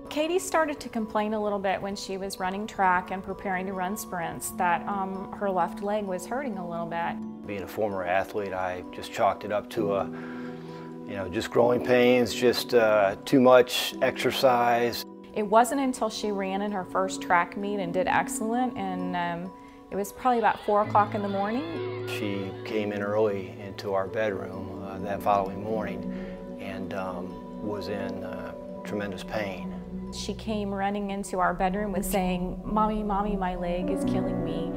Katie started to complain a little bit when she was running track and preparing to run sprints that her left leg was hurting a little bit. Being a former athlete, I just chalked it up to just growing pains, just too much exercise. It wasn't until she ran in her first track meet and did excellent, and it was probably about 4 o'clock in the morning. She came in early into our bedroom that following morning and was in tremendous pain. She came running into our bedroom with saying, "Mommy, Mommy, my leg is killing me."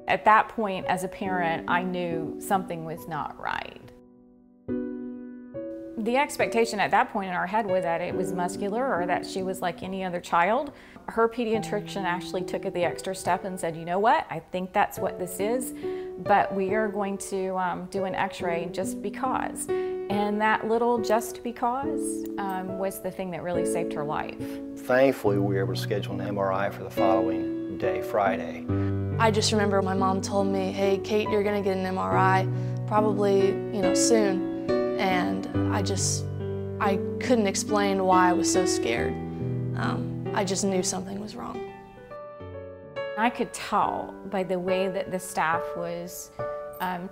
At that point, as a parent, I knew something was not right. The expectation at that point in our head was that it was muscular or that she was like any other child. Her pediatrician actually took it the extra step and said, "You know what, I think that's what this is, but we are going to do an x-ray just because." And that little "just because" was the thing that really saved her life. Thankfully, we were able to schedule an MRI for the following day, Friday. I just remember my mom told me, "Hey, Kate, you're gonna get an MRI, probably, soon." And I couldn't explain why I was so scared. I just knew something was wrong. I could tell by the way that the staff was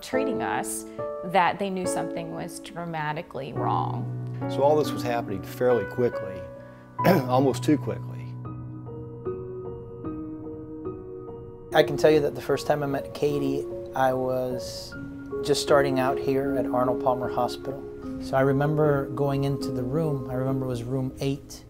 treating us that they knew something was dramatically wrong. So all this was happening fairly quickly, almost too quickly. I can tell you that the first time I met Katie, I was just starting out here at Arnold Palmer Hospital. So I remember going into the room, I remember it was room 8,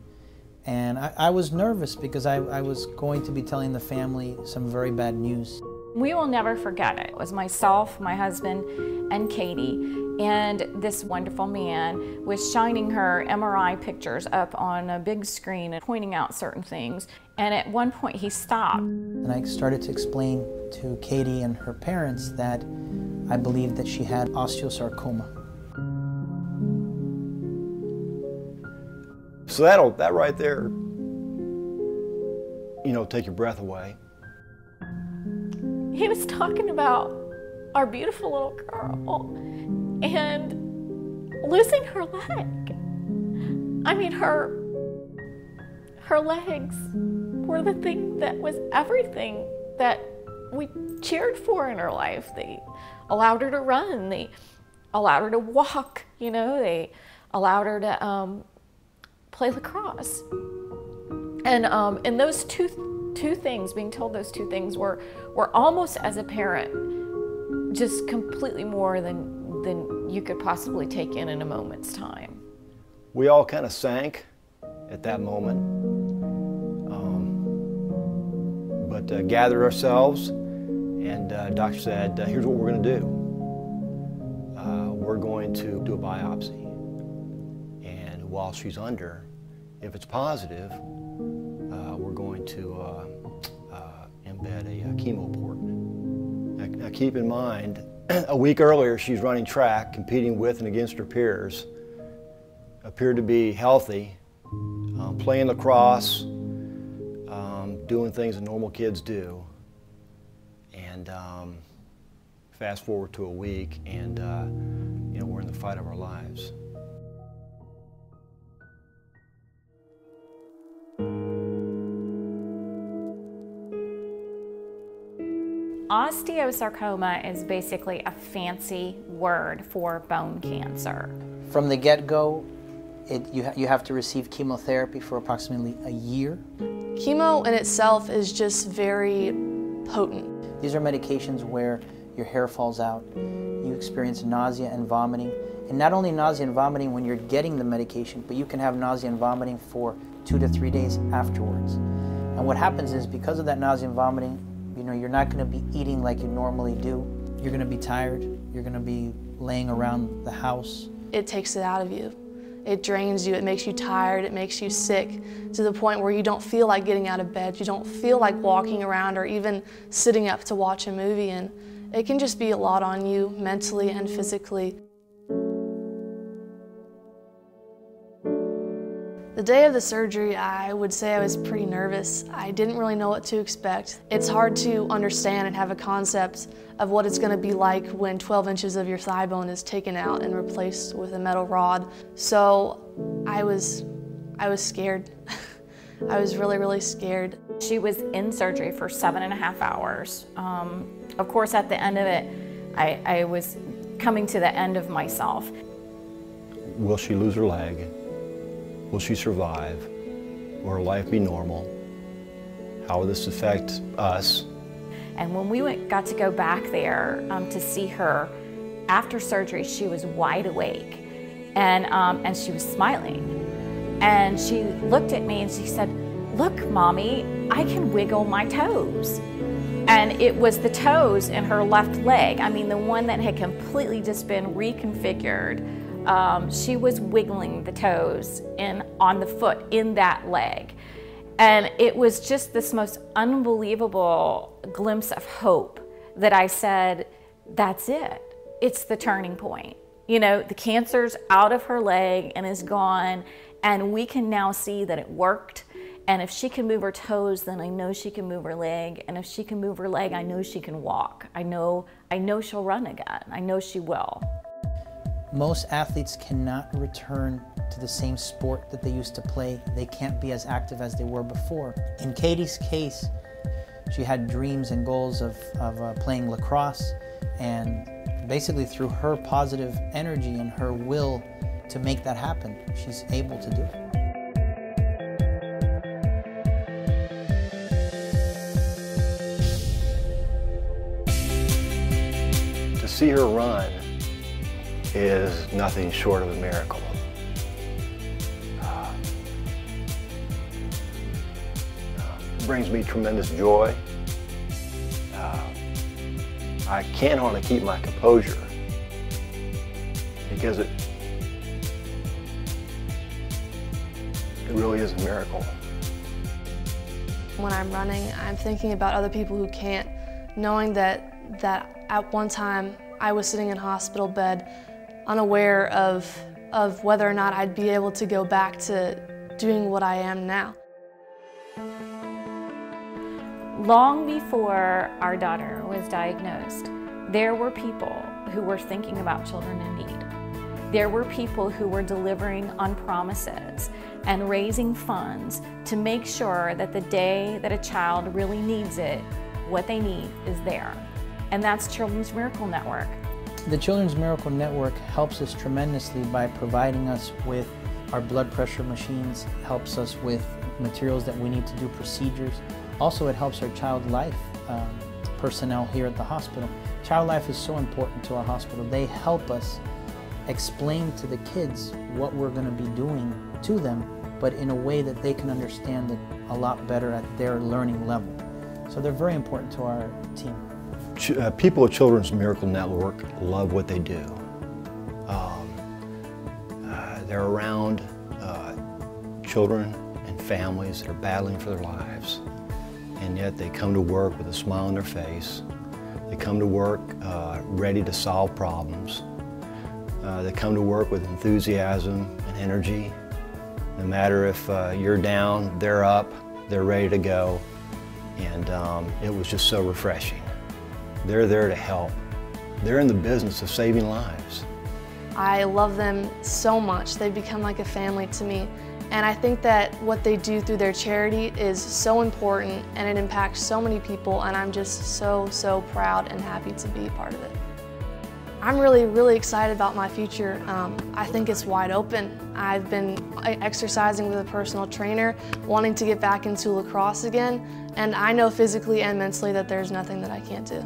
and I was nervous because I was going to be telling the family some very bad news. We will never forget it. It was myself, my husband, and Katie, and this wonderful man was shining her MRI pictures up on a big screen and pointing out certain things. And at one point he stopped. And I started to explain to Katie and her parents that I believed that she had osteosarcoma. So that right there, take your breath away. He was talking about our beautiful little girl and losing her leg. I mean, her legs were the thing that was everything that we cheered for in her life. They allowed her to run, they allowed her to walk, they allowed her to play lacrosse. And those two things, being told those two things were almost, as a parent, just completely more than you could possibly take in a moment's time. We all kind of sank at that moment, but gathered ourselves, and doctor said, "Here's what we're going to do. We're going to do a biopsy, and while she's under, if it's positive, we're going to embed a chemo port." Now keep in mind, a week earlier she's running track, competing with and against her peers, appeared to be healthy, playing lacrosse, doing things that normal kids do. And fast forward to a week, and we're in the fight of our lives. Osteosarcoma is basically a fancy word for bone cancer. From the get-go, you have to receive chemotherapy for approximately a year. Chemo in itself is just very potent. These are medications where your hair falls out, you experience nausea and vomiting, and not only nausea and vomiting when you're getting the medication, but you can have nausea and vomiting for 2 to 3 days afterwards. And what happens is, because of that nausea and vomiting, you're not going to be eating like you normally do. You're going to be tired. You're going to be laying around the house. It takes it out of you. It drains you. It makes you tired. It makes you sick to the point where you don't feel like getting out of bed. You don't feel like walking around or even sitting up to watch a movie. And it can just be a lot on you mentally and physically. The day of the surgery, I would say I was pretty nervous. I didn't really know what to expect. It's hard to understand and have a concept of what it's going to be like when 12 inches of your thigh bone is taken out and replaced with a metal rod. So I was scared. I was really, really scared. She was in surgery for 7.5 hours. Of course, at the end of it, I was coming to the end of myself. Will she lose her leg? Will she survive? Will her life be normal? How will this affect us? And when we got to go back there to see her after surgery, she was wide awake and she was smiling. And she looked at me and she said, "Look, Mommy, I can wiggle my toes." And it was the toes in her left leg. I mean, the one that had completely just been reconfigured. She was wiggling the toes on the foot in that leg. And it was just this most unbelievable glimpse of hope that I said, that's it. It's the turning point. You know, the cancer's out of her leg and is gone, and we can now see that it worked. And if she can move her toes, then I know she can move her leg. And if she can move her leg, I know she can walk. I know she'll run again. I know she will. Most athletes cannot return to the same sport that they used to play. They can't be as active as they were before. In Katie's case, she had dreams and goals of playing lacrosse, and basically through her positive energy and her will to make that happen, she's able to do it. To see her run is nothing short of a miracle. It brings me tremendous joy. I can't hardly keep my composure because it really is a miracle. When I'm running, I'm thinking about other people who can't, knowing that at one time I was sitting in a hospital bed unaware of whether or not I'd be able to go back to doing what I am now. Long before our daughter was diagnosed, there were people who were thinking about children in need. There were people who were delivering on promises and raising funds to make sure that the day that a child really needs it, what they need is there. And that's Children's Miracle Network. The Children's Miracle Network helps us tremendously by providing us with our blood pressure machines, helps us with materials that we need to do procedures. Also, it helps our child life personnel here at the hospital. Child life is so important to our hospital. They help us explain to the kids what we're going to be doing to them, but in a way that they can understand it a lot better at their learning level. So they're very important to our team. People at Children's Miracle Network love what they do. They're around children and families that are battling for their lives, and yet they come to work with a smile on their face. They come to work ready to solve problems. They come to work with enthusiasm and energy. No matter if you're down, they're up, they're ready to go, and it was just so refreshing. They're there to help. They're in the business of saving lives. I love them so much. They've become like a family to me. And I think that what they do through their charity is so important, and it impacts so many people, and I'm just so proud and happy to be part of it. I'm really excited about my future. I think it's wide open. I've been exercising with a personal trainer, wanting to get back into lacrosse again, and I know physically and mentally that there's nothing that I can't do.